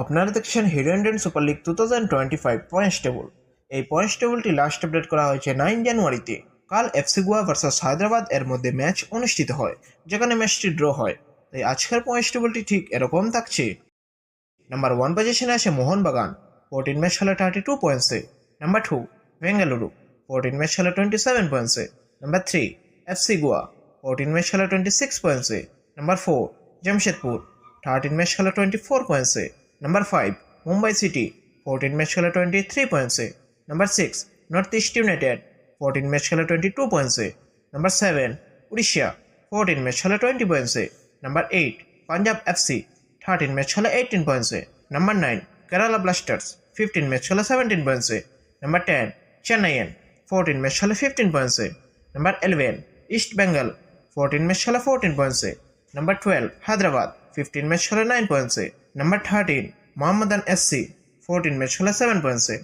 আপনারা দেখছেন hero Indian super league 2025 points table. এই পয়েন্টস টেবলটি লাস্ট আপডেট করা হয়েছে 9 জানুয়ারিতে। কাল এফসি গোয়া ভার্সেস হায়দ্রাবাদ এর মধ্যে ম্যাচ অনুষ্ঠিত হয়, যেখানে ম্যাচটি ড্র হয়। তাই আজকের পয়েন্টস টেবলটি ঠিক এরকম থাকছে। নাম্বার 1 পজিশনে আছে মোহনবাগান, 14 ম্যাচ খেলে 32 পয়েন্টসে। নাম্বার 2 বেঙ্গালুরু, 14 ম্যাচ খেলে 27 পয়েন্টসে। নাম্বার 3 এফসি গোয়া, 14 ম্যাচ খেলে 26 পয়েন্টসে। নাম্বার 4 জামশেদপুর, 13 ম্যাচ খেলে 24 পয়েন্টসে। Number 5 Mumbai City, 14 match খেলা 23 points এ। Number 6 North East United, 14 match খেলা 22 points এ। Number 7 Odisha, 14 match খেলা 20 points এ। Number 8 Punjab FC, 13 match খেলা 18 points এ। Number 9 Kerala Blasters, 15 match খেলা 17 points এ। Number 10 Chennaiyin, 14 match খেলা 15 points এ। Number 11 East Bengal, 14 match খেলা 14 points এ। Number 12 Hyderabad, 15 match খেলা 9 points এ। Number 13 Mohammedan SC, 14 match খেলা 7 points এ।